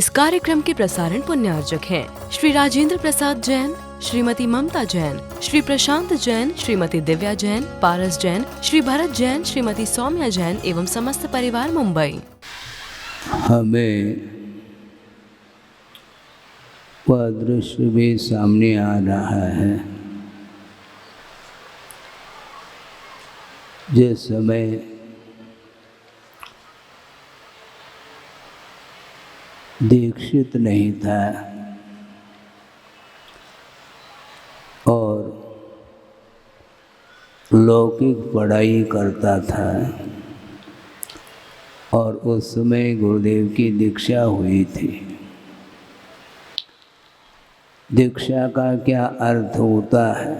इस कार्यक्रम के प्रसारण पुण्यार्जक हैं श्री राजेंद्र प्रसाद जैन, श्रीमती ममता जैन, श्री प्रशांत जैन, श्रीमती दिव्या जैन, पारस जैन, श्री भरत जैन, श्रीमती सौम्या जैन एवं समस्त परिवार मुंबई। हमें वह दृश्य भी सामने आ रहा है जिस समय दीक्षित नहीं था और लौकिक पढ़ाई करता था और उस समय गुरुदेव की दीक्षा हुई थी। दीक्षा का क्या अर्थ होता है,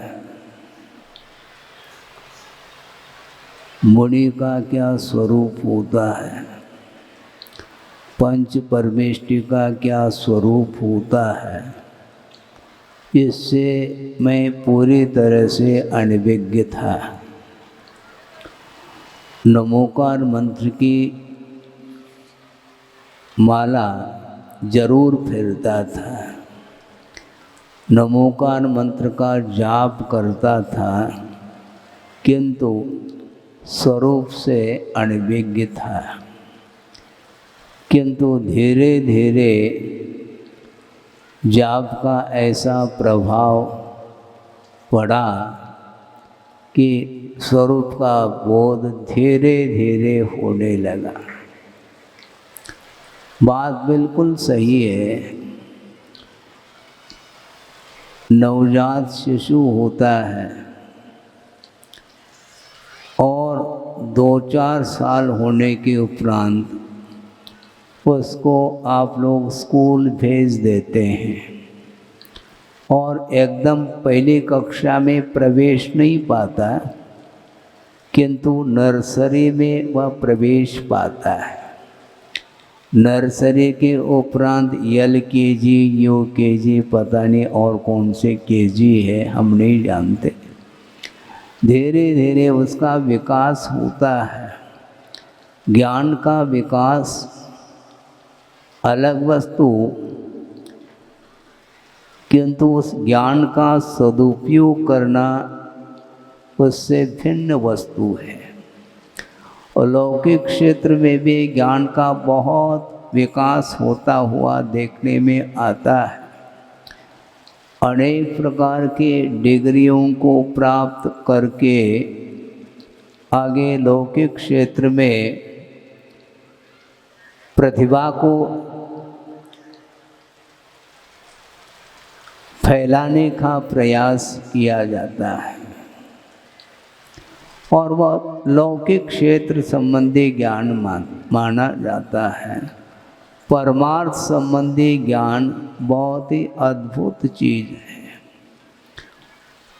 मुनि का क्या स्वरूप होता है, पंच परमेष्टि का क्या स्वरूप होता है, इससे मैं पूरी तरह से अनभिज्ञ था। नमोकार मंत्र की माला जरूर फिरता था, नमोकार मंत्र का जाप करता था, किंतु स्वरूप से अनभिज्ञ था। किंतु धीरे धीरे जाप का ऐसा प्रभाव पड़ा कि स्वरूप का बोध धीरे धीरे होने लगा। बात बिल्कुल सही है। नवजात शिशु होता है और 2-4 साल होने के उपरांत उसको आप लोग स्कूल भेज देते हैं और एकदम पहली कक्षा में प्रवेश नहीं पाता, किंतु नर्सरी में वह प्रवेश पाता है। नर्सरी के उपरांत LKG, UKG, पता नहीं और कौन से KG है, हम नहीं जानते। धीरे धीरे उसका विकास होता है। ज्ञान का विकास अलग वस्तु, किंतु उस ज्ञान का सदुपयोग करना उससे भिन्न वस्तु है। और लौकिक क्षेत्र में भी ज्ञान का बहुत विकास होता हुआ देखने में आता है। अनेक प्रकार के डिग्रियों को प्राप्त करके आगे लौकिक क्षेत्र में प्रतिभा को फैलाने का प्रयास किया जाता है और वह लौकिक क्षेत्र संबंधी ज्ञान माना जाता है। परमार्थ संबंधी ज्ञान बहुत ही अद्भुत चीज़ है।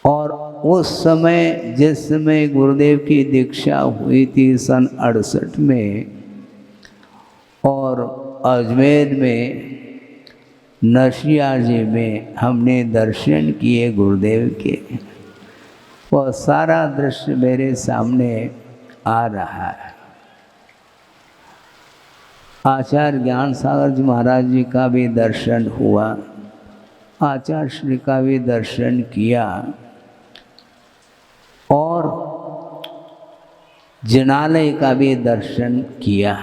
और उस समय जिस समय गुरुदेव की दीक्षा हुई थी सन 68 में, और अजमेर में नशिया जी में हमने दर्शन किए गुरुदेव के, वह सारा दृश्य मेरे सामने आ रहा है। आचार्य ज्ञान सागर जी महाराज जी का भी दर्शन हुआ, आचार्य श्री का भी दर्शन किया और जिनालय का भी दर्शन किया।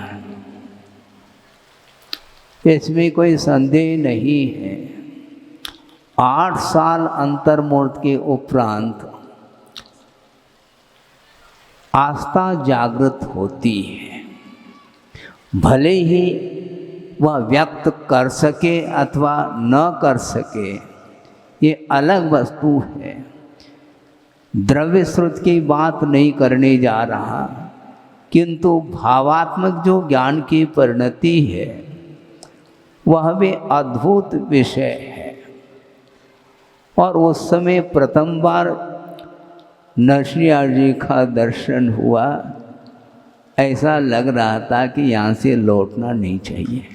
इसमें कोई संदेह नहीं है। 8 साल अंतर्मूर्त के उपरांत आस्था जागृत होती है। भले ही वह व्यक्त कर सके अथवा न कर सके, ये अलग वस्तु है। द्रव्य स्रोत की बात नहीं करने जा रहा, किंतु भावात्मक जो ज्ञान की परिणति है वह भी अद्भुत विषय है। और उस समय प्रथम बार नरसिंह जी का दर्शन हुआ, ऐसा लग रहा था कि यहाँ से लौटना नहीं चाहिए।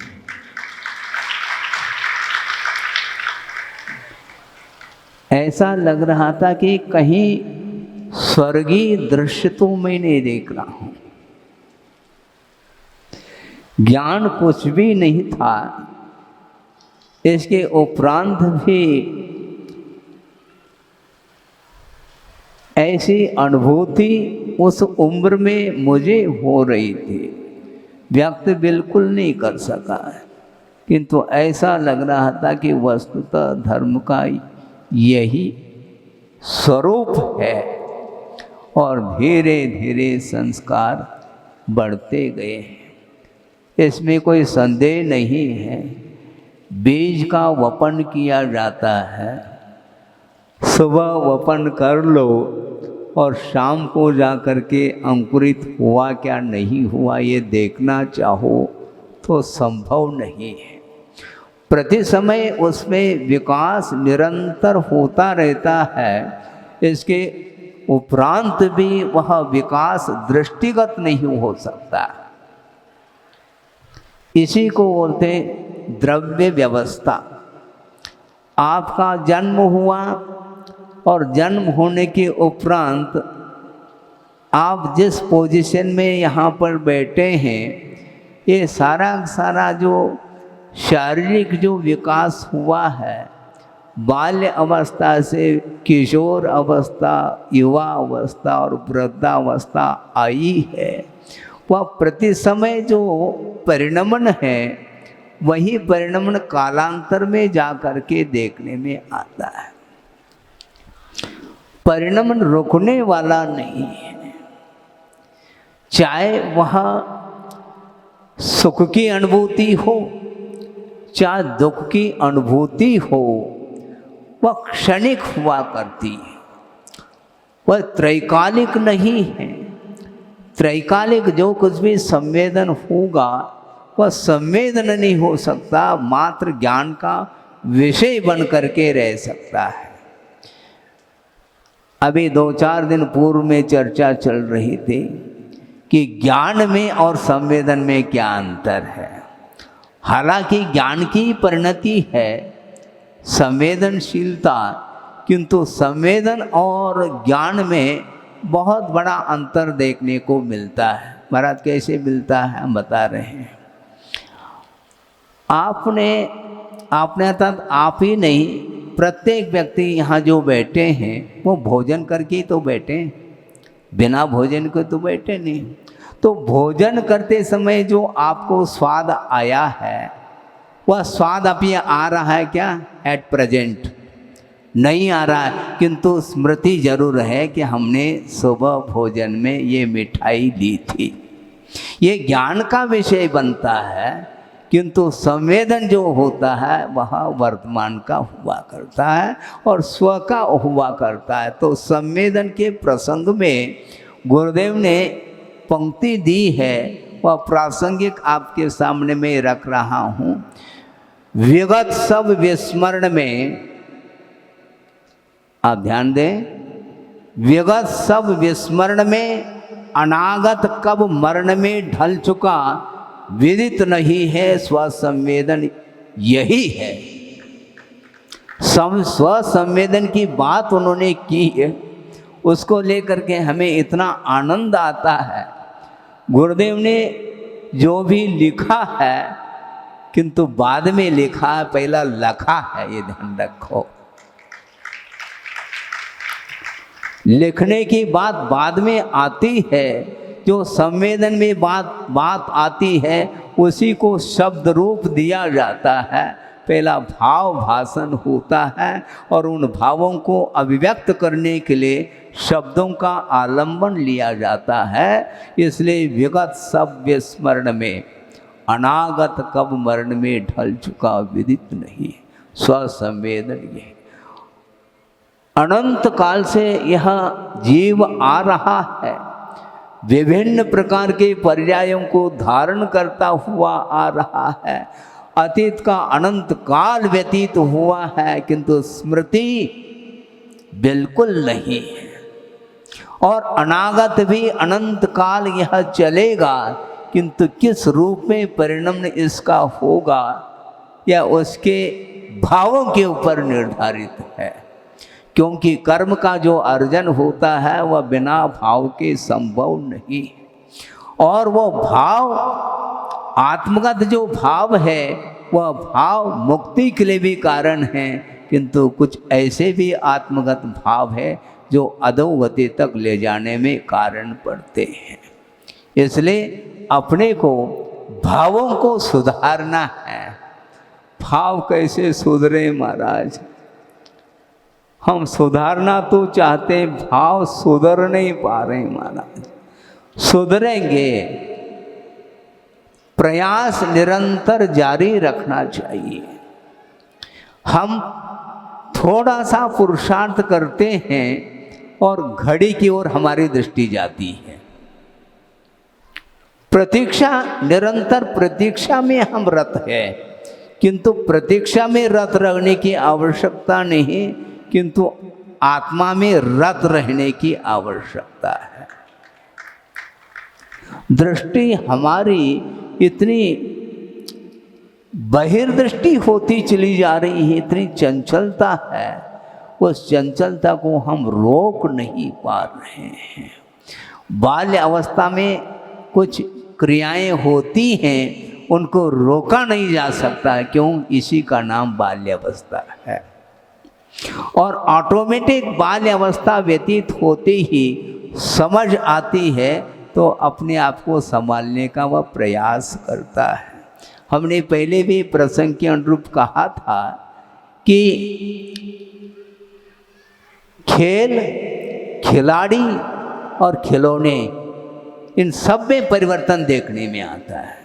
ऐसा लग रहा था कि कहीं स्वर्गीय दृश्य तो मैं नहीं देख रहा हूँ। ज्ञान कुछ भी नहीं था, इसके उपरांत भी ऐसी अनुभूति उस उम्र में मुझे हो रही थी, व्यक्त बिल्कुल नहीं कर सका है, किंतु ऐसा लग रहा था कि वस्तुतः धर्म का यही स्वरूप है। और धीरे धीरे संस्कार बढ़ते गए, इसमें कोई संदेह नहीं है। बीज का वपन किया जाता है, सुबह वपन कर लो और शाम को जा कर के अंकुरित हुआ क्या नहीं हुआ ये देखना चाहो तो संभव नहीं है। प्रति समय उसमें विकास निरंतर होता रहता है, इसके उपरांत भी वह विकास दृष्टिगत नहीं हो सकता। इसी को बोलते द्रव्य व्यवस्था। आपका जन्म हुआ और जन्म होने के उपरांत आप जिस पोजीशन में यहाँ पर बैठे हैं, ये सारा जो शारीरिक जो विकास हुआ है, बाल्य अवस्था से किशोर अवस्था, युवा अवस्था और वृद्धावस्था आई है, वह प्रति समय जो परिणमन है वही परिणमन कालांतर में जा कर के देखने में आता है। परिणमन रुकने वाला नहीं है, चाहे वह सुख की अनुभूति हो चाहे दुख की अनुभूति हो, वह क्षणिक हुआ करती है, वह त्रैकालिक नहीं है। त्रैकालिक जो कुछ भी संवेदन होगा वह संवेदन नहीं हो सकता, मात्र ज्ञान का विषय बन करके रह सकता है। अभी 2-4 दिन पूर्व में चर्चा चल रही थी कि ज्ञान में और संवेदन में क्या अंतर है। हालांकि ज्ञान की परिणति है संवेदनशीलता, किंतु संवेदन और ज्ञान में बहुत बड़ा अंतर देखने को मिलता है। महाराज कैसे मिलता है हम बता रहे हैं। आपने अर्थात आप ही नहीं, प्रत्येक व्यक्ति यहाँ जो बैठे हैं वो भोजन करके ही तो बैठे, बिना भोजन के तो बैठे नहीं। तो भोजन करते समय जो आपको स्वाद आया है वह स्वाद अभी आ रहा है क्या? एट प्रेजेंट नहीं आ रहा है, किंतु स्मृति जरूर है कि हमने सुबह भोजन में ये मिठाई ली थी। ये ज्ञान का विषय बनता है, किंतु संवेदन जो होता है वह वर्तमान का हुआ करता है और स्व का हुआ करता है। तो संवेदन के प्रसंग में गुरुदेव ने पंक्ति दी है, वह प्रासंगिक आपके सामने में रख रहा हूँ। विगत सब विस्मरण में, आप ध्यान दें, विगत सब विस्मरण में अनागत कब मरण में ढल चुका, विदित नहीं है स्वसंवेदन यही है। स्वसंवेदन की बात उन्होंने की है, उसको लेकर के हमें इतना आनंद आता है। गुरुदेव ने जो भी लिखा है, किंतु बाद में लिखा है, पहला लखा है, ये ध्यान रखो। लिखने की बात बाद में आती है, जो संवेदन में बात आती है उसी को शब्द रूप दिया जाता है। पहला भाव भाषण होता है और उन भावों को अभिव्यक्त करने के लिए शब्दों का आलंबन लिया जाता है। इसलिए विगत सब विस्मरण में अनागत कब मरण में ढल चुका विदित नहीं, स्वसंवेदन ये अनंत काल से यह जीव आ रहा है, विभिन्न प्रकार के पर्यायों को धारण करता हुआ आ रहा है। अतीत का अनंत काल व्यतीत हुआ है, किंतु स्मृति बिल्कुल नहीं है। और अनागत भी अनंत काल यह चलेगा, किंतु किस रूप में परिणमन इसका होगा यह उसके भावों के ऊपर निर्धारित है। क्योंकि कर्म का जो अर्जन होता है वह बिना भाव के संभव नहीं है। और वो भाव, आत्मगत जो भाव है वह भाव मुक्ति के लिए भी कारण है, किंतु कुछ ऐसे भी आत्मगत भाव है जो अधोगति तक ले जाने में कारण पड़ते हैं। इसलिए अपने को भावों को सुधारना है। भाव कैसे सुधरे महाराज? हम सुधारना तो चाहते हैं, भाव सुधर नहीं पा रहे महाराज। सुधरेंगे, प्रयास निरंतर जारी रखना चाहिए। हम थोड़ा सा पुरुषार्थ करते हैं और घड़ी की ओर हमारी दृष्टि जाती है। प्रतीक्षा, निरंतर प्रतीक्षा में हम रत है, किंतु प्रतीक्षा में रत रहने की आवश्यकता नहीं, किंतु आत्मा में रत रहने की आवश्यकता है। दृष्टि हमारी इतनी बहिर्दृष्टि होती चली जा रही है, इतनी चंचलता है, उस चंचलता को हम रोक नहीं पा रहे हैं। बाल्य अवस्था में कुछ क्रियाएं होती हैं, उनको रोका नहीं जा सकता। क्यों? इसी का नाम बाल्यावस्था है। और ऑटोमेटिक बाल्य अवस्था व्यतीत होते ही समझ आती है, तो अपने आप को संभालने का वह प्रयास करता है। हमने पहले भी प्रसंग के अनुरूप कहा था कि खेल, खिलाड़ी और खिलौने, इन सब में परिवर्तन देखने में आता है।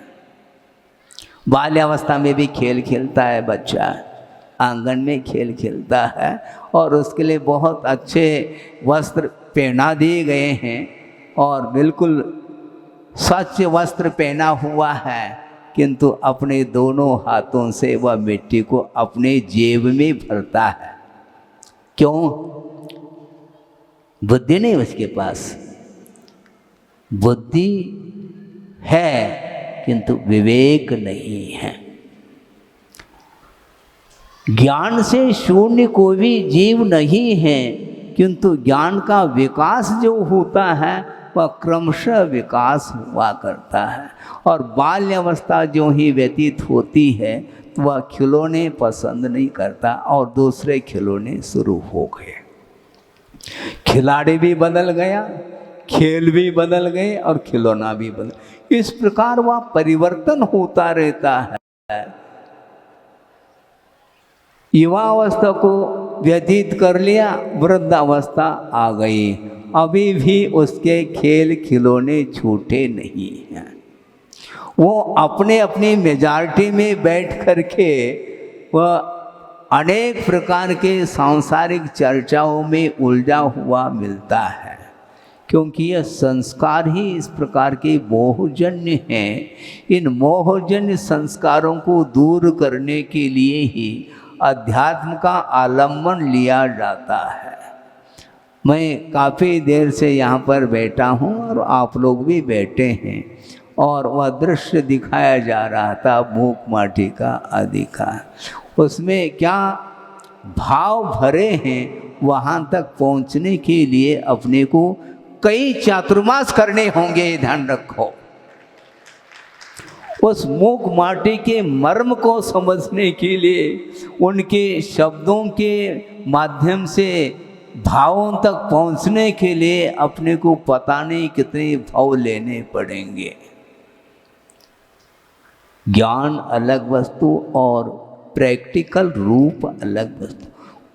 बाल्यावस्था में भी खेल खेलता है बच्चा, आंगन में खेल खेलता है और उसके लिए बहुत अच्छे वस्त्र पहना दिए गए हैं और बिल्कुल स्वच्छ वस्त्र पहना हुआ है, किंतु अपने दोनों हाथों से वह मिट्टी को अपने जेब में भरता है। क्यों? बुद्धि नहीं उसके पास। बुद्धि है किंतु विवेक नहीं है। ज्ञान से शून्य कोई भी जीव नहीं है, किंतु ज्ञान का विकास जो होता है वह क्रमशः विकास हुआ करता है। और बाल्य अवस्था जो ही व्यतीत होती है तो वह खिलौने पसंद नहीं करता और दूसरे खिलौने शुरू हो गए। खिलाड़ी भी बदल गया, खेल भी बदल गए और खिलौना भी बदल। इस प्रकार वह परिवर्तन होता रहता है। युवावस्था को व्यतीत कर लिया, वृद्धावस्था आ गई, अभी भी उसके खेल खिलौने छूटे नहीं हैं। वो अपने अपनी मेजॉरिटी में बैठ करके वह अनेक प्रकार के सांसारिक चर्चाओं में उलझा हुआ मिलता है, क्योंकि यह संस्कार ही इस प्रकार के मोहजन्य हैं। इन मोहजन्य संस्कारों को दूर करने के लिए ही अध्यात्म का आलम्बन लिया जाता है। मैं काफ़ी देर से यहाँ पर बैठा हूँ और आप लोग भी बैठे हैं और वह दृश्य दिखाया जा रहा था मूक माटी का अधिकार। उसमें क्या भाव भरे हैं, वहाँ तक पहुँचने के लिए अपने को कई चातुर्मास करने होंगे, ध्यान रखो। उस मूक माटी के मर्म को समझने के लिए उनके शब्दों के माध्यम से भावों तक पहुंचने के लिए अपने को पता नहीं कितने भाव लेने पड़ेंगे। ज्ञान अलग वस्तु और प्रैक्टिकल रूप अलग वस्तु,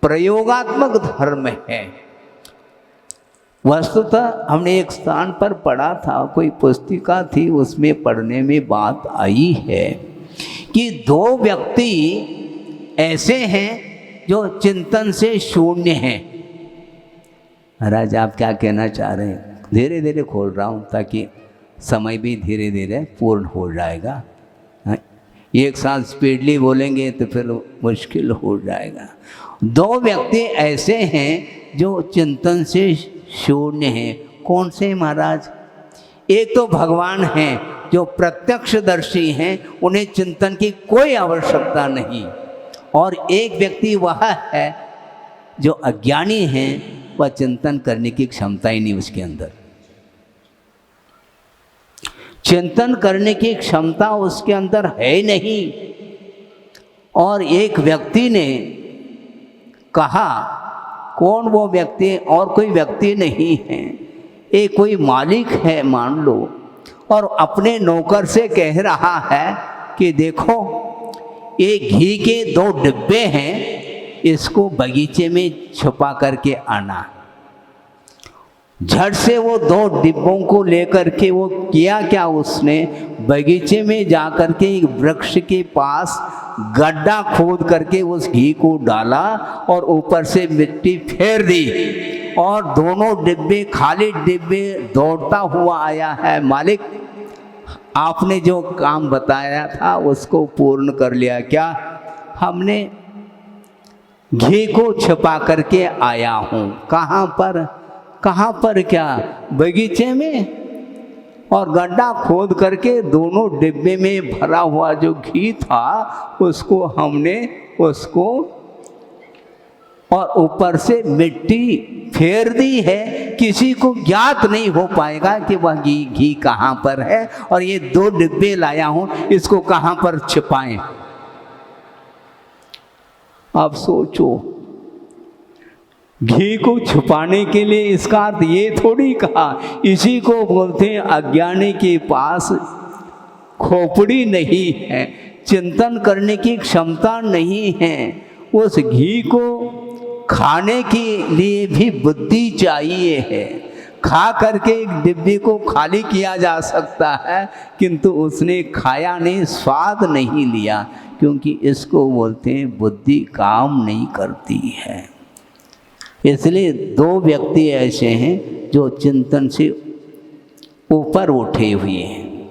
प्रयोगात्मक धर्म है। वस्तुतः हमने एक स्थान पर पढ़ा था, कोई पुस्तिका थी, उसमें पढ़ने में बात आई है कि दो व्यक्ति ऐसे हैं जो चिंतन से शून्य हैं। महाराज आप क्या कहना चाह रहे हैं? धीरे धीरे खोल रहा हूँ ताकि समय भी धीरे धीरे पूर्ण हो जाएगा। एक साथ स्पीडली बोलेंगे तो फिर मुश्किल हो जाएगा। दो व्यक्ति ऐसे हैं जो चिंतन से शून्य हैं। कौन से महाराज? एक तो भगवान हैं जो प्रत्यक्षदर्शी हैं, उन्हें चिंतन की कोई आवश्यकता नहीं। और एक व्यक्ति वह है जो अज्ञानी है, वह चिंतन करने की क्षमता ही नहीं उसके अंदर। चिंतन करने की क्षमता उसके अंदर है नहीं। और एक व्यक्ति ने कहा, कौन वो व्यक्ति? और कोई व्यक्ति नहीं है, एक कोई मालिक है मान लो, और अपने नौकर से कह रहा है कि देखो ये घी के 2 डिब्बे हैं, इसको बगीचे में छुपा करके आना। झट से वो 2 डिब्बों को लेकर के वो किया क्या, उसने बगीचे में जा कर के एक वृक्ष के पास गड्ढा खोद करके उस घी को डाला और ऊपर से मिट्टी फेर दी, और दोनों डिब्बे, खाली डिब्बे, दौड़ता हुआ आया है, मालिक आपने जो काम बताया था उसको पूर्ण कर लिया क्या? हमने घी को छुपा करके आया हूँ। कहाँ पर? कहाँ पर क्या? बगीचे में। और गड्ढा खोद करके दोनों डिब्बे में भरा हुआ जो घी था उसको हमने उसको और ऊपर से मिट्टी फेर दी है। किसी को ज्ञात नहीं हो पाएगा कि वह घी कहाँ पर है, और ये 2 डिब्बे लाया हूँ, इसको कहाँ पर छिपाएं। अब सोचो, घी को छुपाने के लिए इसका अर्थ ये थोड़ी कहा, इसी को बोलते हैं अज्ञानी के पास खोपड़ी नहीं है, चिंतन करने की क्षमता नहीं है। उस घी को खाने के लिए भी बुद्धि चाहिए है। खा करके एक डिब्बी को खाली किया जा सकता है, किंतु उसने खाया नहीं, स्वाद नहीं लिया, क्योंकि इसको बोलते हैं बुद्धि काम नहीं करती है। इसलिए 2 व्यक्ति ऐसे हैं जो चिंतन से ऊपर उठे हुए हैं।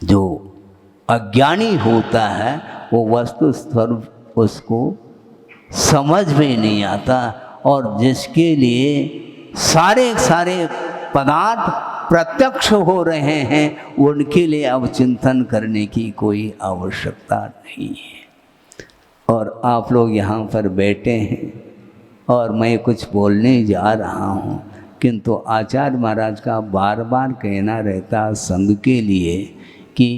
जो अज्ञानी होता है वो वस्तु स्वरूप उसको समझ में नहीं आता, और जिसके लिए सारे पदार्थ प्रत्यक्ष हो रहे हैं उनके लिए अब चिंतन करने की कोई आवश्यकता नहीं है। और आप लोग यहाँ पर बैठे हैं और मैं कुछ बोलने जा रहा हूँ, किंतु आचार्य महाराज का बार बार कहना रहता संघ के लिए कि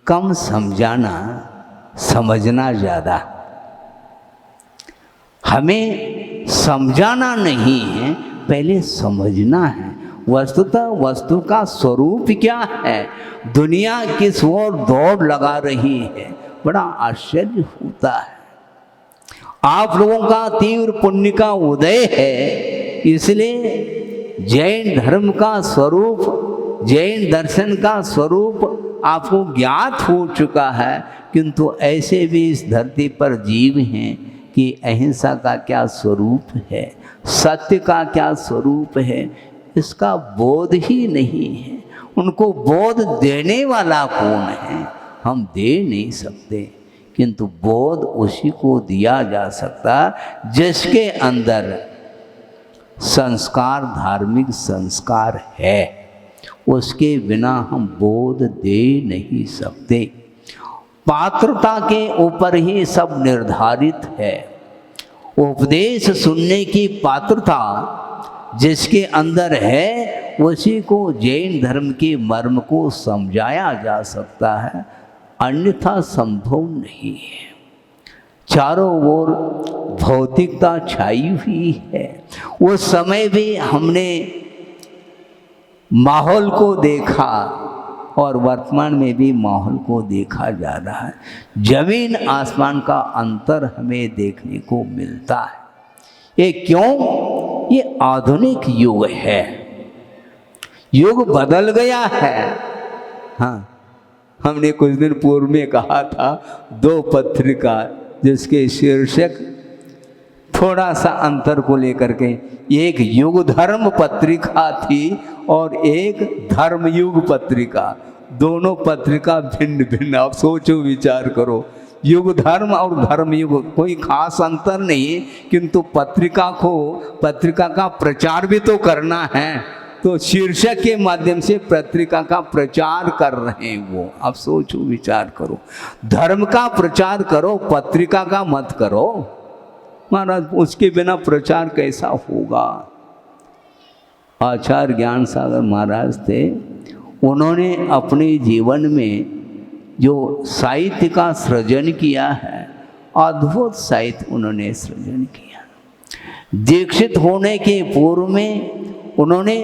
कम समझाना, समझना ज़्यादा। हमें समझाना नहीं है, पहले समझना है। वस्तुतः वस्तु का स्वरूप क्या है, दुनिया किस ओर दौड़ लगा रही है, बड़ा आश्चर्य होता है। आप लोगों का तीव्र पुण्य का उदय है, इसलिए जैन धर्म का स्वरूप, जैन दर्शन का स्वरूप आपको ज्ञात हो चुका है। किंतु ऐसे भी इस धरती पर जीव हैं कि अहिंसा का क्या स्वरूप है, सत्य का क्या स्वरूप है, इसका बोध ही नहीं है। उनको बोध देने वाला कौन है? हम दे नहीं सकते, किंतु बोध उसी को दिया जा सकता जिसके अंदर संस्कार, धार्मिक संस्कार है। उसके बिना हम बोध दे नहीं सकते। पात्रता के ऊपर ही सब निर्धारित है। उपदेश सुनने की पात्रता जिसके अंदर है उसी को जैन धर्म के मर्म को समझाया जा सकता है, अन्यथा संभव नहीं है। चारों ओर भौतिकता छाई हुई है। उस समय भी हमने माहौल को देखा और वर्तमान में भी माहौल को देखा जा रहा है। जमीन आसमान का अंतर हमें देखने को मिलता है। ये क्यों? ये आधुनिक युग है, युग बदल गया है। हाँ, हमने कुछ दिन पूर्व में कहा था 2 पत्रिका जिसके शीर्षक थोड़ा सा अंतर को लेकर के, एक युग धर्म पत्रिका थी और एक धर्मयुग पत्रिका। दोनों पत्रिका भिन्न भिन्न। आप सोचो, विचार करो, युग धर्म और धर्मयुग कोई खास अंतर नहीं, किंतु पत्रिका का प्रचार भी तो करना है, तो शीर्षक के माध्यम से पत्रिका का प्रचार कर रहे हैं वो। आप सोचो, विचार करो, धर्म का प्रचार करो, पत्रिका का मत करो। महाराज, उसके बिना प्रचार कैसा होगा? आचार्य ज्ञान सागर महाराज थे, उन्होंने अपने जीवन में जो साहित्य का सृजन किया है, अद्भुत साहित्य उन्होंने सृजन किया। दीक्षित होने के पूर्व में उन्होंने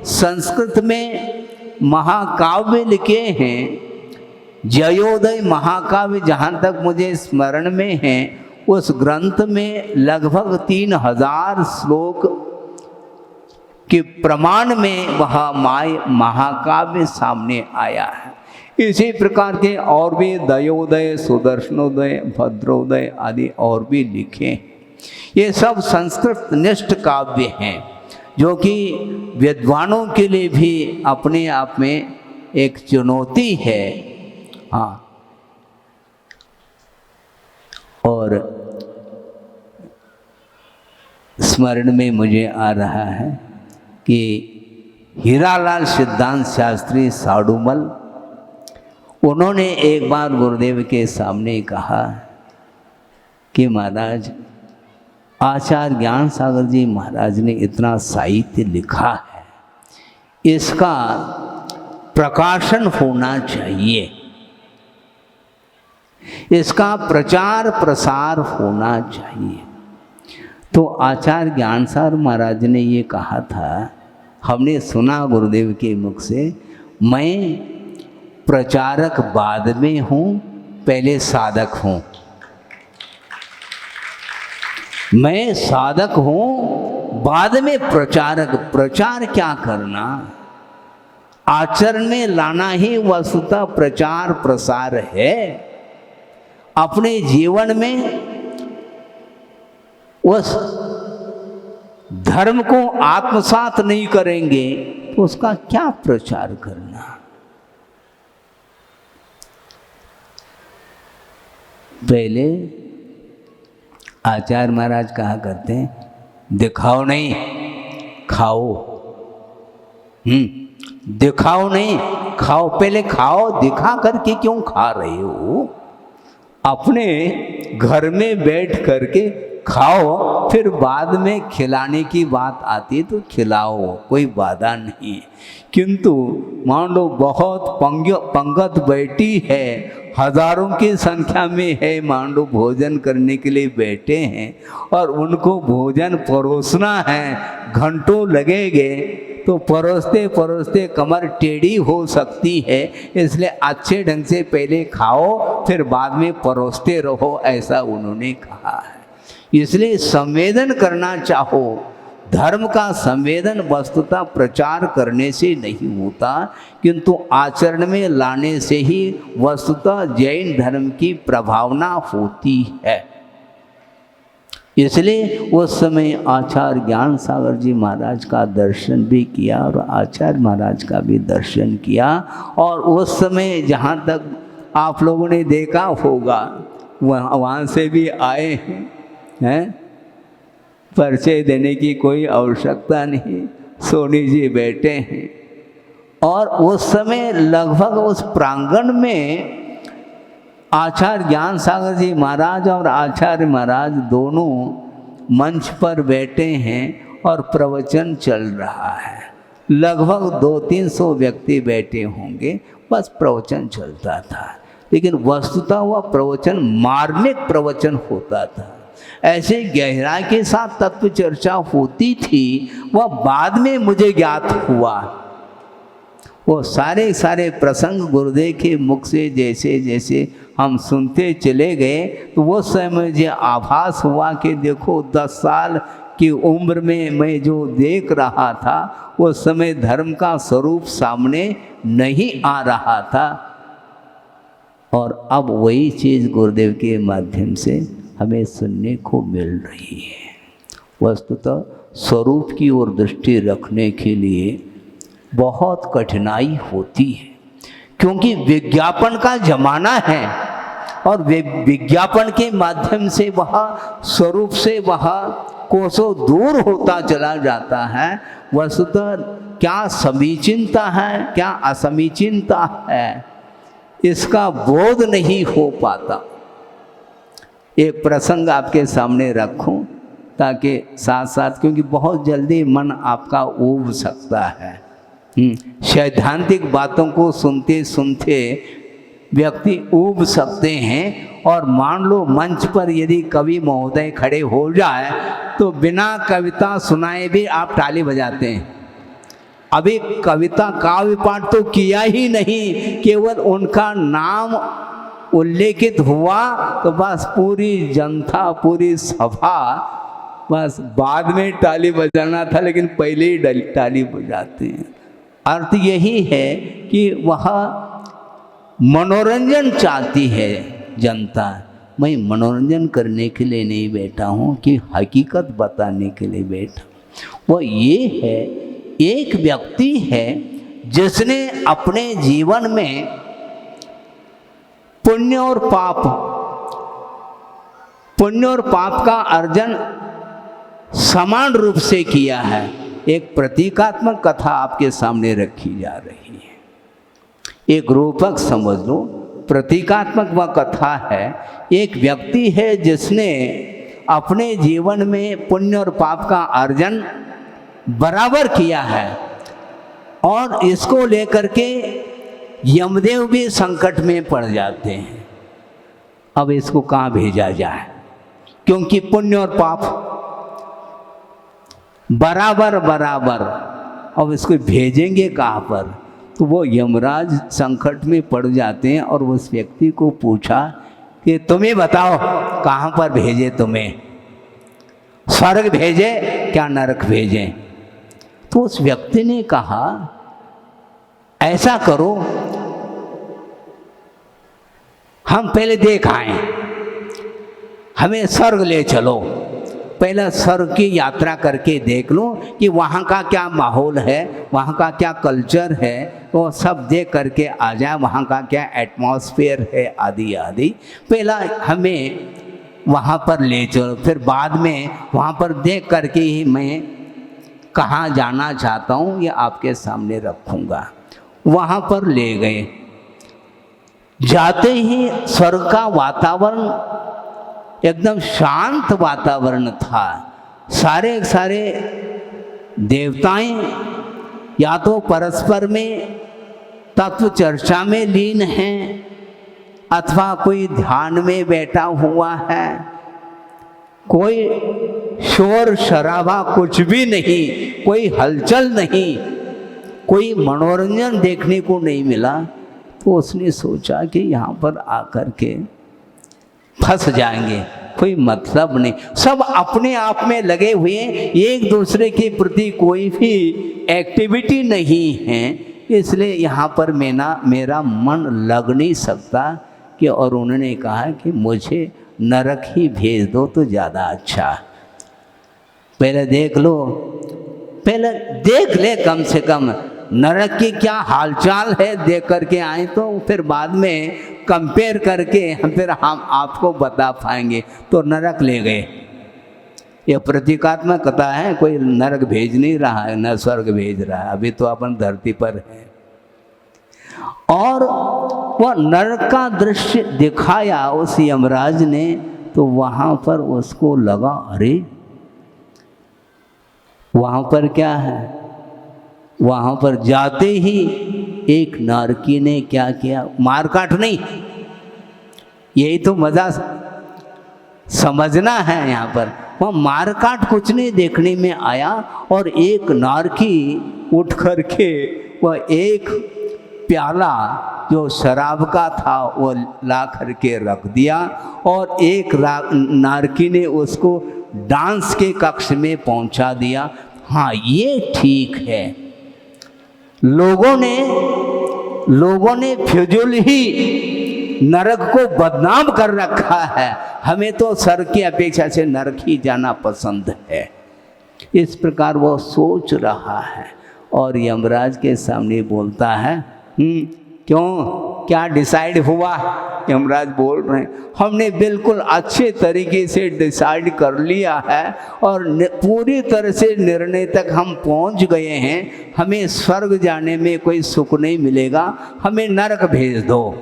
संस्कृत में महाकाव्य लिखे हैं। जयोदय महाकाव्य जहाँ तक मुझे स्मरण में है, उस ग्रंथ में लगभग 3000 श्लोक के प्रमाण में वह महाकाव्य सामने आया है। इसी प्रकार के और भी दयोदय, सुदर्शनोदय, भद्रोदय आदि और भी लिखे हैं। ये सब संस्कृत निष्ठ काव्य हैं, जो कि विद्वानों के लिए भी अपने आप में एक चुनौती है। हाँ, और स्मरण में मुझे आ रहा है कि हीरालाल सिद्धांत शास्त्री साडूमल, उन्होंने एक बार गुरुदेव के सामने कहा कि महाराज, आचार्य ज्ञान सागर जी महाराज ने इतना साहित्य लिखा है, इसका प्रकाशन होना चाहिए, इसका प्रचार प्रसार होना चाहिए। तो आचार्य ज्ञान सागर महाराज ने ये कहा था, हमने सुना गुरुदेव के मुख से, मैं प्रचारक बाद में हूँ, पहले साधक हूँ। मैं साधक हूँ, बाद में प्रचारक। प्रचार क्या करना, आचरण में लाना ही वस्तुतः प्रचार प्रसार है। अपने जीवन में उस धर्म को आत्मसात नहीं करेंगे तो उसका क्या प्रचार करना। पहले आचार्य महाराज कहा करते हैं, दिखाओ नहीं खाओ। दिखाओ नहीं खाओ, पहले खाओ, दिखा करके क्यों खा रहे हो। अपने घर में बैठ करके खाओ, फिर बाद में खिलाने की बात आती है तो खिलाओ, कोई बाधा नहीं है। किंतु मान लो बहुत पंगत बैठी है, हजारों की संख्या में है, मान लो भोजन करने के लिए बैठे हैं और उनको भोजन परोसना है, घंटों लगेंगे, तो परोसते परोसते कमर टेढ़ी हो सकती है। इसलिए अच्छे ढंग से पहले खाओ, फिर बाद में परोसते रहो, ऐसा उन्होंने कहा है। इसलिए संवेदन करना चाहो, धर्म का संवेदन वस्तुतः प्रचार करने से नहीं होता, किंतु आचरण में लाने से ही वस्तुतः जैन धर्म की प्रभावना होती है। इसलिए उस समय आचार्य ज्ञान सागर जी महाराज का दर्शन भी किया और आचार्य महाराज का भी दर्शन किया। और उस समय जहाँ तक आप लोगों ने देखा होगा, वहाँ से भी आए हैं, परिचय देने की कोई आवश्यकता नहीं, सोनी जी बैठे हैं। और उस समय लगभग उस प्रांगण में आचार्य ज्ञान सागर जी महाराज और आचार्य महाराज दोनों मंच पर बैठे हैं और प्रवचन चल रहा है। लगभग 200-300 व्यक्ति बैठे होंगे, बस प्रवचन चलता था। लेकिन वस्तुतः वह प्रवचन मार्मिक प्रवचन होता था। ऐसे गहराई के साथ तत्व चर्चा होती थी, वह बाद में मुझे ज्ञात हुआ। वो सारे प्रसंग गुरुदेव के मुख से जैसे जैसे हम सुनते चले गए, तो वो समय मुझे आभास हुआ कि देखो 10 साल की उम्र में मैं जो देख रहा था, वो समय धर्म का स्वरूप सामने नहीं आ रहा था। और अब वही चीज़ गुरुदेव के माध्यम से हमें सुनने को मिल रही है। वस्तुतः स्वरूप की ओर दृष्टि रखने के लिए बहुत कठिनाई होती है, क्योंकि विज्ञापन का जमाना है और विज्ञापन के माध्यम से वह स्वरूप से वह कोसों दूर होता चला जाता है। वस्तुतः क्या समीचीनता है, क्या असमीचीनता है, इसका बोध नहीं हो पाता। एक प्रसंग आपके सामने रखूं ताकि साथ साथ, क्योंकि बहुत जल्दी मन आपका ऊब सकता है। सैद्धांतिक बातों को सुनते सुनते व्यक्ति ऊब सकते हैं। और मान लो मंच पर यदि कवि महोदय खड़े हो जाए तो बिना कविता सुनाए भी आप ताली बजाते हैं। अभी कविता काव्य पाठ तो किया ही नहीं, केवल उनका नाम उल्लेखित हुआ तो बस पूरी जनता, पूरी सभा, बस बाद में ताली बजाना था लेकिन पहले ही ताली बजाते हैं। अर्थ यही है कि वह मनोरंजन चाहती है जनता। मैं मनोरंजन करने के लिए नहीं बैठा हूँ कि हकीकत बताने के लिए बैठा हूँ। वो ये है, एक व्यक्ति है जिसने अपने जीवन में पुण्य और पाप का अर्जन समान रूप से किया है। एक प्रतीकात्मक कथा आपके सामने रखी जा रही है। एक रूपक समझ लो, प्रतीकात्मक वह कथा है। एक व्यक्ति है जिसने अपने जीवन में पुण्य और पाप का अर्जन बराबर किया है और इसको लेकर के यमदेव भी संकट में पड़ जाते हैं। अब इसको कहाँ भेजा जाए, क्योंकि पुण्य और पाप बराबर, अब इसको भेजेंगे कहाँ पर? तो वो यमराज संकट में पड़ जाते हैं और उस व्यक्ति को पूछा कि तुम्हें बताओ कहाँ पर भेजे, तुम्हें स्वर्ग भेजे क्या नरक भेजे? तो उस व्यक्ति ने कहा ऐसा करो, हम पहले देख आए, हमें स्वर्ग ले चलो, पहले स्वर्ग की यात्रा करके देख लो कि वहाँ का क्या माहौल है, वहाँ का क्या कल्चर है, वो सब देख करके आ जाए, वहाँ का क्या एटमॉस्फेयर है आदि आदि। पहला हमें वहाँ पर ले चलो, फिर बाद में वहाँ पर देख करके ही मैं कहाँ जाना चाहता हूँ ये आपके सामने रखूँगा। वहाँ पर ले गए। जाते ही स्वर्ग का वातावरण एकदम शांत वातावरण था। सारे देवताएं या तो परस्पर में तत्व चर्चा में लीन हैं अथवा कोई ध्यान में बैठा हुआ है। कोई शोर शराबा कुछ भी नहीं, कोई हलचल नहीं, कोई मनोरंजन देखने को नहीं मिला। तो उसने सोचा कि यहाँ पर आकर के फंस जाएंगे, कोई मतलब नहीं, सब अपने आप में लगे हुए, एक दूसरे के प्रति कोई भी एक्टिविटी नहीं है, इसलिए यहाँ पर मेरा मन लग नहीं सकता कि। और उन्होंने कहा कि मुझे नरक ही भेज दो तो ज़्यादा अच्छा, पहले देख लो, पहले देख ले कम से कम नरक की क्या हालचाल है, देख करके आए तो फिर बाद में कंपेयर करके फिर हम आपको बता पाएंगे। तो नरक ले गए। यह प्रतीकात्मक कथा है, कोई नरक भेज नहीं रहा है, न स्वर्ग भेज रहा है, अभी तो अपन धरती पर है। और वह नरक का दृश्य दिखाया उस यमराज ने, तो वहाँ पर उसको लगा अरे वहाँ पर क्या है। वहाँ पर जाते ही एक नारकी ने क्या किया, मारकाट नहीं, यही तो मज़ा समझना है यहाँ पर। वह मारकाट कुछ नहीं देखने में आया और एक नारकी उठ करके वह एक प्याला जो शराब का था वो ला करके रख दिया और एक नारकी ने उसको डांस के कक्ष में पहुंचा दिया। हाँ ये ठीक है, लोगों ने फिजूल ही नरक को बदनाम कर रखा है, हमें तो स्वर्ग की अपेक्षा से नरक ही जाना पसंद है। इस प्रकार वो सोच रहा है और यमराज के सामने बोलता है क्यों, क्या डिसाइड हुआ? यमराज बोल रहे हैं हमने बिल्कुल अच्छे तरीके से डिसाइड कर लिया है और पूरी तरह से निर्णय तक हम पहुंच गए हैं। हमें स्वर्ग जाने में कोई सुख नहीं मिलेगा, हमें नरक भेज दो।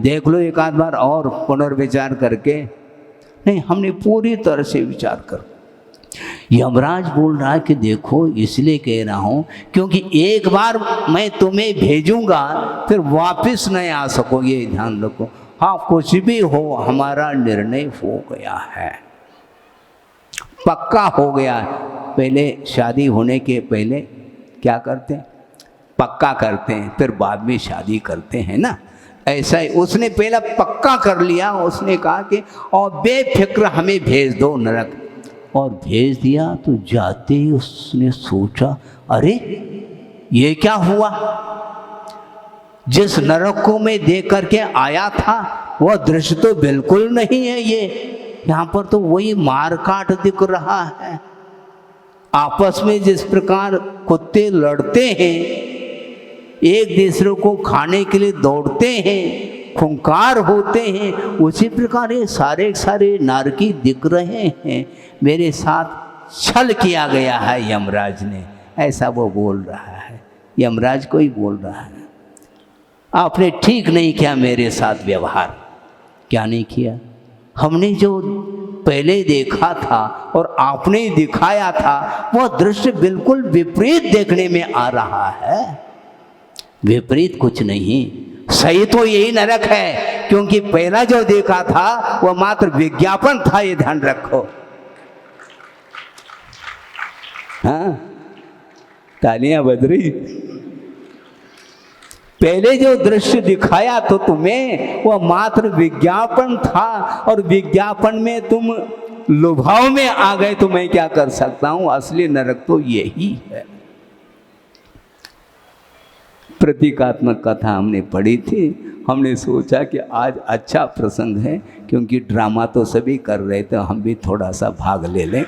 देख लो एक आध बार और पुनर्विचार करके। नहीं, हमने पूरी तरह से विचार कर, यमराज बोल रहा है कि देखो, इसलिए कह रहा हूँ क्योंकि एक बार मैं तुम्हें भेजूंगा फिर वापस नहीं आ सकोगे, ये ध्यान रखो। हाँ, कुछ भी हो, हमारा निर्णय हो गया है, पक्का हो गया है। पहले शादी होने के पहले क्या करते हैं? पक्का करते हैं, फिर बाद में शादी करते हैं ना। ऐसा ही उसने पहला पक्का कर लिया। उसने कहा कि और बेफिक्र हमें भेज दो नरक, और भेज दिया। तो जाते ही उसने सोचा, अरे ये क्या हुआ? जिस नरक को मैं देख करके आया था वह दृश्य तो बिल्कुल नहीं है। ये यहाँ पर तो वही मार काट दिख रहा है। आपस में जिस प्रकार कुत्ते लड़ते हैं, एक दूसरे को खाने के लिए दौड़ते हैं, खूंखार होते हैं, उसी प्रकार ये सारे सारे नारकी दिख रहे हैं। मेरे साथ छल किया गया है यमराज ने, ऐसा वो बोल रहा है। यमराज को ही बोल रहा है, आपने ठीक नहीं किया मेरे साथ व्यवहार। क्या नहीं किया? हमने जो पहले देखा था और आपने दिखाया था वह दृश्य बिल्कुल विपरीत देखने में आ रहा है। विपरीत कुछ नहीं, सही तो यही नरक है, क्योंकि पहला जो देखा था वह मात्र विज्ञापन था, ये ध्यान रखो। हाँ, तालियां बज रही। पहले जो दृश्य दिखाया तो तुम्हें वह मात्र विज्ञापन था, और विज्ञापन में तुम लुभाव में आ गए तो मैं क्या कर सकता हूं? असली नरक तो यही है। प्रतीकात्मक कथा हमने पढ़ी थी। हमने सोचा कि आज अच्छा प्रसंग है, क्योंकि ड्रामा तो सभी कर रहे थे, हम भी थोड़ा सा भाग ले लें।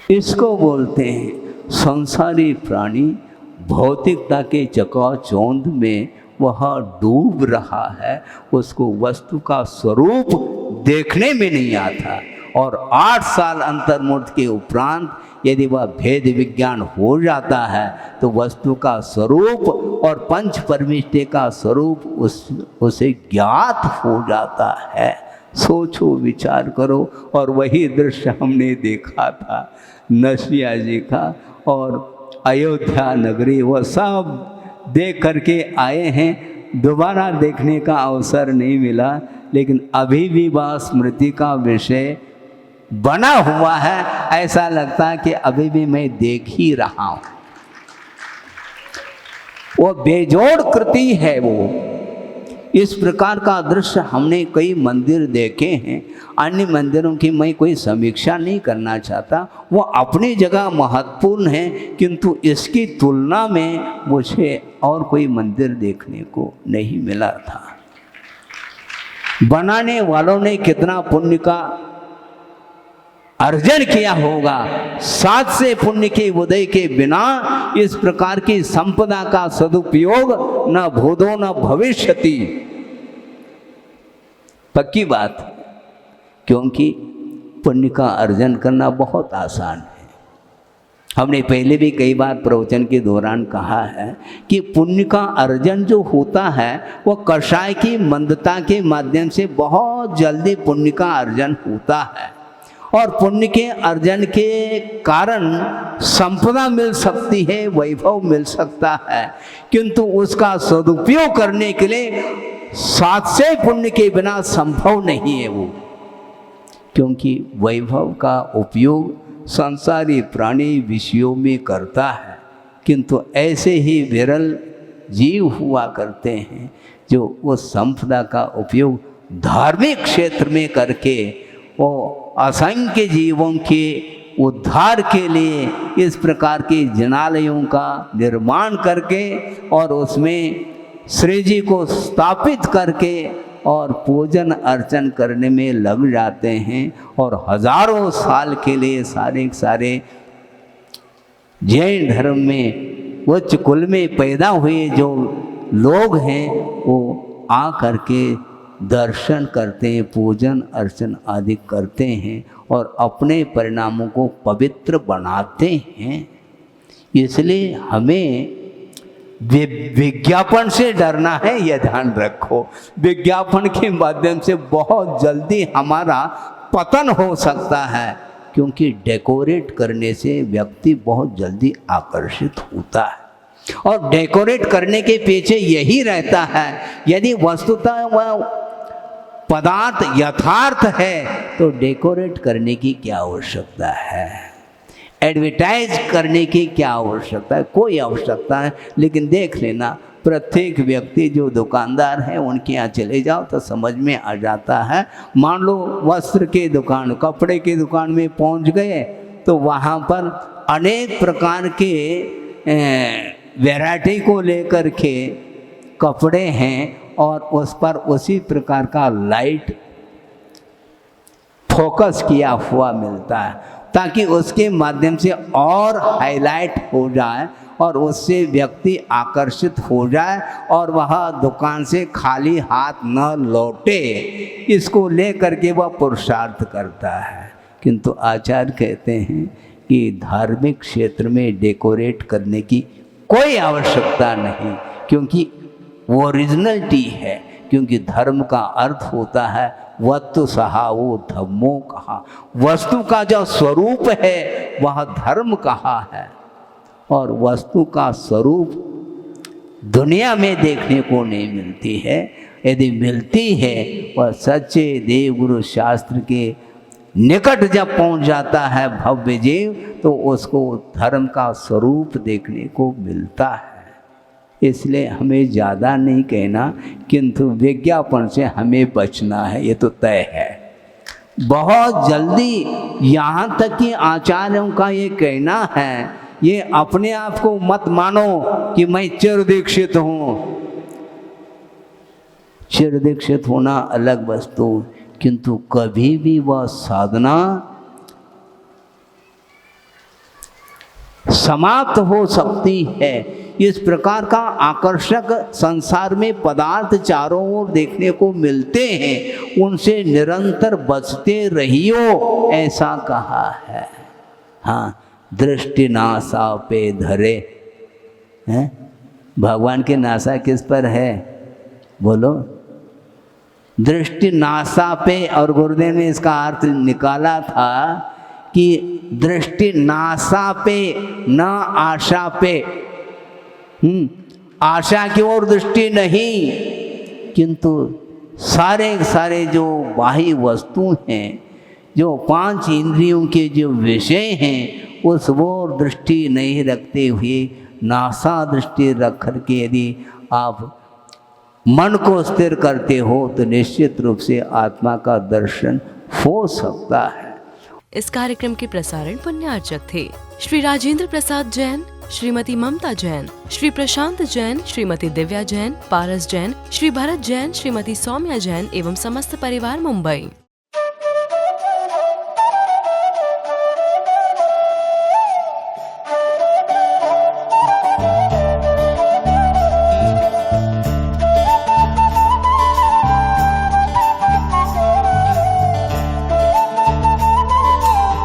इसको बोलते हैं संसारी प्राणी भौतिकता के चकाचौंध में वह डूब रहा है, उसको वस्तु का स्वरूप देखने में नहीं आता। और 8 साल अंतर्मुर्त के उपरांत यदि वह भेद विज्ञान हो जाता है तो वस्तु का स्वरूप और पंच परमिष्ठे का स्वरूप उसे ज्ञात हो जाता है। सोचो, विचार करो। और वही दृश्य हमने देखा था नरसिया जी का, और अयोध्या नगरी, वह सब देख करके आए हैं। दोबारा देखने का अवसर नहीं मिला, लेकिन अभी भी वह स्मृति का विषय बना हुआ है। ऐसा लगता है कि अभी भी मैं देख ही रहा हूं। वो बेजोड़ कृति है। वो इस प्रकार का दृश्य हमने कई मंदिर देखे हैं। अन्य मंदिरों की मैं कोई समीक्षा नहीं करना चाहता, वो अपनी जगह महत्वपूर्ण है, किंतु इसकी तुलना में मुझे और कोई मंदिर देखने को नहीं मिला था। बनाने वालों ने कितना पुण्य का अर्जन किया होगा। सात से पुण्य के उदय के बिना इस प्रकार की संपदा का सदुपयोग न भूतो न भविष्यति। पक्की बात, क्योंकि पुण्य का अर्जन करना बहुत आसान है। हमने पहले भी कई बार प्रवचन के दौरान कहा है कि पुण्य का अर्जन जो होता है वह कषाय की मंदता के माध्यम से बहुत जल्दी पुण्य का अर्जन होता है। और पुण्य के अर्जन के कारण संपदा मिल सकती है, वैभव मिल सकता है, किंतु उसका सदुपयोग करने के लिए सातशय पुण्य के बिना संभव नहीं है वो। क्योंकि वैभव का उपयोग संसारी प्राणी विषयों में करता है, किंतु ऐसे ही विरल जीव हुआ करते हैं जो उस संपदा का उपयोग धार्मिक क्षेत्र में करके वो असंख्य जीवों के उद्धार के लिए इस प्रकार के जनालयों का निर्माण करके और उसमें श्री जी को स्थापित करके और पूजन अर्चन करने में लग जाते हैं। और हजारों साल के लिए सारे जैन धर्म में उच्च कुल में पैदा हुए जो लोग हैं वो आ करके दर्शन करते हैं, पूजन अर्चन आदि करते हैं और अपने परिणामों को पवित्र बनाते हैं। इसलिए हमें विज्ञापन से डरना है, यह ध्यान रखो। विज्ञापन के माध्यम से बहुत जल्दी हमारा पतन हो सकता है, क्योंकि डेकोरेट करने से व्यक्ति बहुत जल्दी आकर्षित होता है। और डेकोरेट करने के पीछे यही रहता है, यदि वस्तुतः वह पदार्थ यथार्थ है तो डेकोरेट करने की क्या आवश्यकता है, एडवर्टाइज करने की क्या आवश्यकता है, कोई आवश्यकता है। लेकिन देख लेना, प्रत्येक व्यक्ति जो दुकानदार है उनके यहाँ चले जाओ तो समझ में आ जाता है। मान लो वस्त्र के दुकान, कपड़े की दुकान में पहुँच गए तो वहाँ पर अनेक प्रकार के वैरायटी को लेकर के कपड़े हैं और उस पर उसी प्रकार का लाइट फोकस किया हुआ मिलता है, ताकि उसके माध्यम से और हाईलाइट हो जाए और उससे व्यक्ति आकर्षित हो जाए और वह दुकान से खाली हाथ न लौटे, इसको लेकर के वह पुरुषार्थ करता है। किंतु आचार्य कहते हैं कि धार्मिक क्षेत्र में डेकोरेट करने की कोई आवश्यकता नहीं, क्योंकि वो ओरिजिनलिटी है। क्योंकि धर्म का अर्थ होता है वस्तु सहा वो धम्मो कहा, वस्तु का जो स्वरूप है वह धर्म कहा है। और वस्तु का स्वरूप दुनिया में देखने को नहीं मिलती है, यदि मिलती है वह सच्चे देव गुरु शास्त्र के निकट जब पहुंच जाता है भव्य जीव, तो उसको धर्म का स्वरूप देखने को मिलता है। इसलिए हमें ज़्यादा नहीं कहना, किंतु विज्ञापन से हमें बचना है, ये तो तय है। बहुत जल्दी यहाँ तक कि आचार्यों का ये कहना है, ये अपने आप को मत मानो कि मैं चिर दीक्षित हूँ। चिर दीक्षित होना अलग वस्तु, किंतु कभी भी वह साधना समाप्त हो सकती है। इस प्रकार का आकर्षक संसार में पदार्थ चारों ओर देखने को मिलते हैं, उनसे निरंतर बचते रहियो, ऐसा कहा है। हाँ, दृष्टि नासा पे धरे हैं। भगवान की नासा किस पर है बोलो? दृष्टि नासा पे। और गुरुदेव ने इसका अर्थ निकाला था कि दृष्टि नासा पे न आशा पे। आशा की ओर दृष्टि नहीं, किंतु सारे जो बाह्य वस्तु हैं, जो पांच इंद्रियों के जो विषय हैं, उस ओर दृष्टि नहीं रखते हुए नासा दृष्टि रख करके यदि आप मन को स्थिर करते हो तो निश्चित रूप से आत्मा का दर्शन हो सकता है। इस कार्यक्रम के प्रसारण पुण्यार्चक थे श्री राजेंद्र प्रसाद जैन, श्रीमती ममता जैन, श्री प्रशांत जैन, श्रीमती दिव्या जैन, पारस जैन, श्री भरत जैन, श्रीमती सौम्या जैन एवं समस्त परिवार मुंबई।